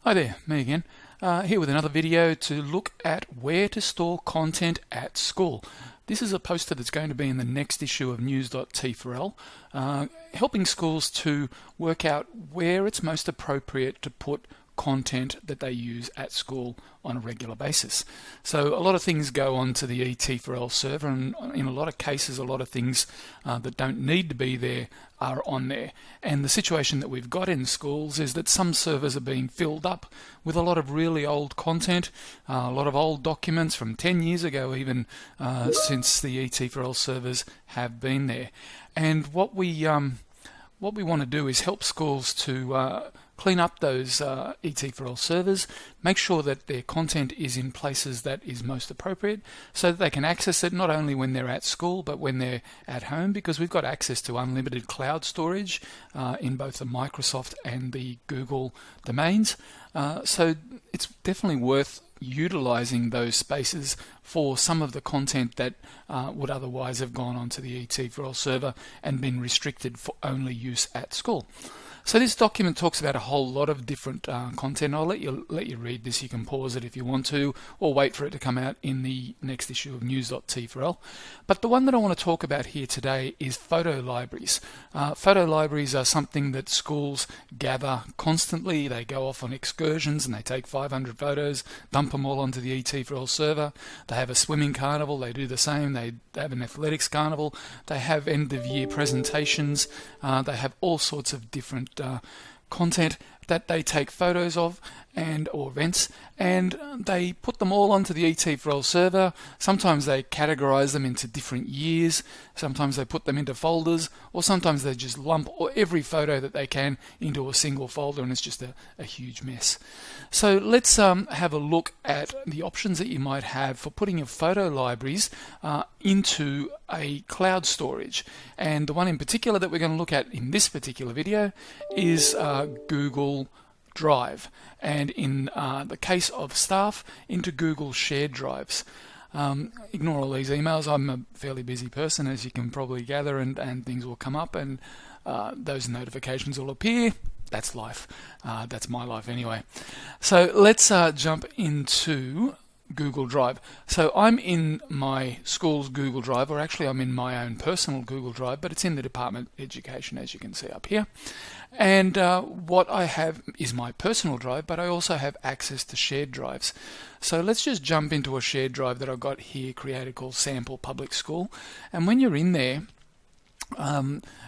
Hi there, me again. Here with another video to look at where to store content at school. This is a poster that's going to be in the next issue of news.t4l, helping schools to work out where it's most appropriate to put content that they use at school on a regular basis. So a lot of things go onto the ET4L server, and in a lot of cases a lot of things that don't need to be there are on there. And the situation that we've got in schools is that some servers are being filled up with a lot of really old content, a lot of old documents from 10 years ago even, since the ET4L servers have been there. And what we want to do is help schools to clean up those ET4L servers, make sure that their content is in places that is most appropriate so that they can access it not only when they're at school but when they're at home, because we've got access to unlimited cloud storage in both the Microsoft and the Google domains. So it's definitely worth utilizing those spaces for some of the content that would otherwise have gone onto the ET4L server and been restricted for only use at school. So this document talks about a whole lot of different content. I'll let you read this. You can pause it if you want to, or wait for it to come out in the next issue of news.t4l. But the one that I want to talk about here today is photo libraries. Photo libraries are something that schools gather constantly. They go off on excursions and they take 500 photos, dump them all onto the ET4L server. They have a swimming carnival. They do the same. They have an athletics carnival. They have end-of-year presentations. They have all sorts of different content that they take photos of or events, and they put them all onto the ET4L server. Sometimes they categorize them into different years, sometimes they put them into folders, or sometimes they just lump every photo that they can into a single folder, and it's just a huge mess. So let's have a look at the options that you might have for putting your photo libraries into a cloud storage. And the one in particular that we're going to look at in this particular video is Google Drive, and in the case of staff, into Google shared drives. Ignore all these emails. I'm a fairly busy person, as you can probably gather, and things will come up and those notifications will appear. That's life. That's my life anyway. So let's jump into Google Drive. So I'm in my school's Google Drive, or actually I'm in my own personal Google Drive, but it's in the Department of Education, as you can see up here. And what I have is my personal drive, but I also have access to shared drives. So let's just jump into a shared drive that I've got here created called Sample Public School. And when you're in there,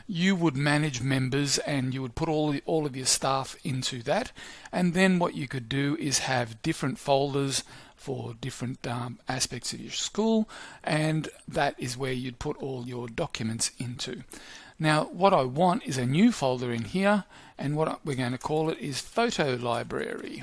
you would manage members and you would put all of your staff into that. And then what you could do is have different folders for different aspects of your school, and that is where you'd put all your documents into. Now what I want is a new folder in here, and what we're going to call it is Photo Library.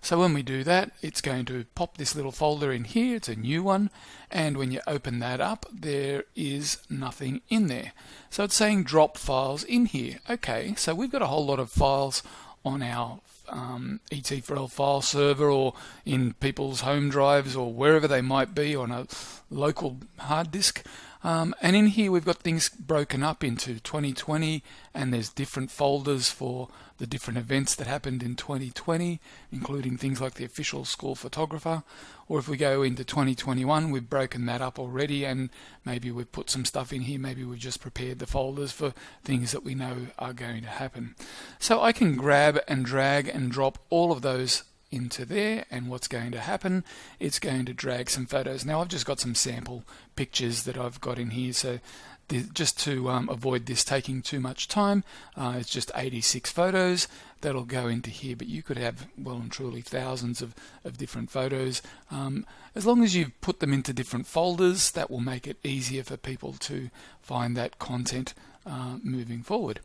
So when we do that, it's going to pop this little folder in here. It's a new one, and when you open that up, there is nothing in there. So it's saying drop files in here. Okay, so we've got a whole lot of files on our ET4L file server, or in people's home drives, or wherever they might be on a local hard disk. And in here we've got things broken up into 2020, and there's different folders for the different events that happened in 2020, including things like the official school photographer. Or if we go into 2021, we've broken that up already, and maybe we've put some stuff in here. Maybe we've just prepared the folders for things that we know are going to happen. So I can grab and drag and drop all of those into there, and what's going to happen, it's going to drag some photos. Now I've just got some sample pictures that I've got in here, so just to avoid this taking too much time, it's just 86 photos that'll go into here, but you could have well and truly thousands of different photos. As long as you've put them into different folders, that will make it easier for people to find that content moving forward.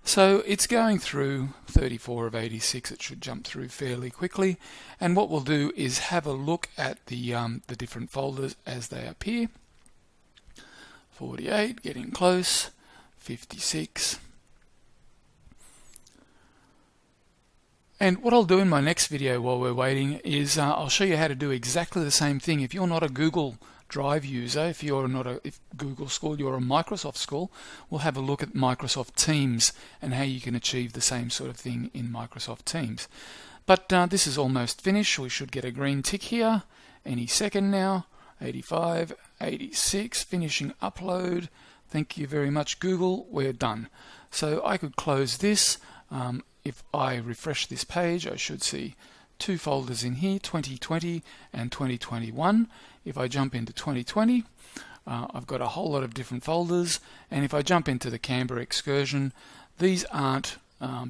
So it's going through 34 of 86. It should jump through fairly quickly, and what we'll do is have a look at the different folders as they appear. 48, getting close. 56. And what I'll do in my next video while we're waiting is I'll show you how to do exactly the same thing. If you're not a Google Drive user, if you're not a Google school, you're a Microsoft school, we'll have a look at Microsoft Teams and how you can achieve the same sort of thing in Microsoft Teams. But this is almost finished. We should get a green tick here any second now. 85, 86, finishing upload. Thank you very much, Google. We're done. So I could close this. If I refresh this page, I should see two folders in here, 2020 and 2021. If I jump into 2020, I've got a whole lot of different folders, and if I jump into the Canberra excursion, these aren't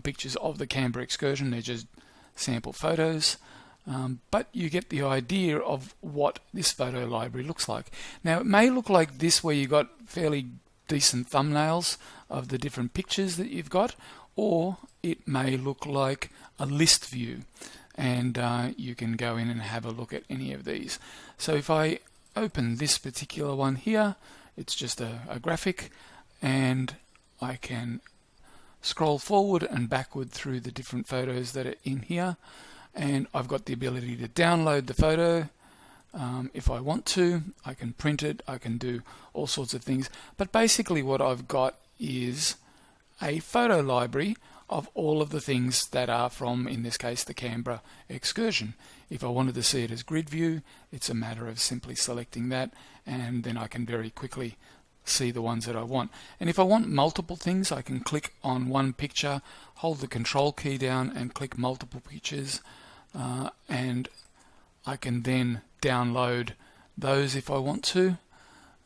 pictures of the Canberra excursion, they're just sample photos, but you get the idea of what this photo library looks like. Now it may look like this where you've got fairly decent thumbnails of the different pictures that you've got, or it may look like a list view, and you can go in and have a look at any of these. So if I open this particular one here, it's just a graphic, and I can scroll forward and backward through the different photos that are in here, and I've got the ability to download the photo. If I want to, I can print it, I can do all sorts of things, but basically what I've got is a photo library of all of the things that are from, in this case, the Canberra excursion. If I wanted to see it as grid view, it's a matter of simply selecting that, and then I can very quickly see the ones that I want. And if I want multiple things, I can click on one picture, hold the control key down and click multiple pictures, and I can then download those if I want to,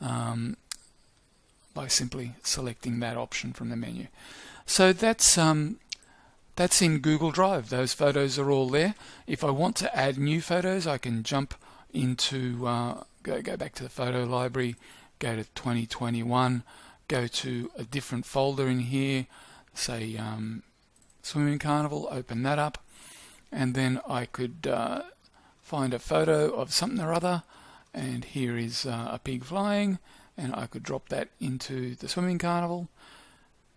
by simply selecting that option from the menu. So that's in Google Drive. Those photos are all there. If I want to add new photos, I can jump into go back to the photo library, go to 2021, go to a different folder in here, say Swimming Carnival, open that up, and then I could find a photo of something or other, and here is a pig flying, and I could drop that into the Swimming Carnival,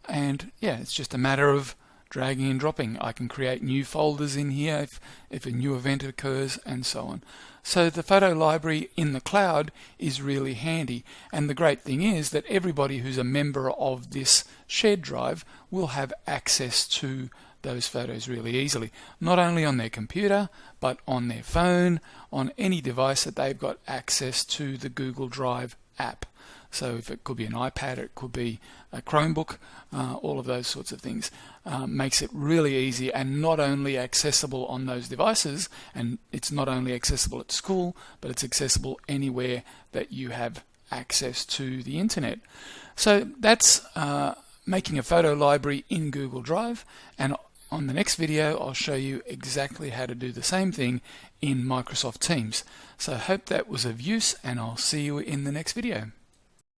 and yeah, it's just a matter of dragging and dropping. I can create new folders in here if a new event occurs, and so on. So the photo library in the cloud is really handy, and the great thing is that everybody who's a member of this shared drive will have access to those photos really easily, not only on their computer but on their phone, on any device that they've got access to the Google Drive app. So if it could be an iPad, it could be a Chromebook, all of those sorts of things. Makes it really easy, and not only accessible on those devices, and it's not only accessible at school, but it's accessible anywhere that you have access to the internet. So that's making a photo library in Google Drive, and on the next video I'll show you exactly how to do the same thing in Microsoft Teams. So I hope that was of use, and I'll see you in the next video.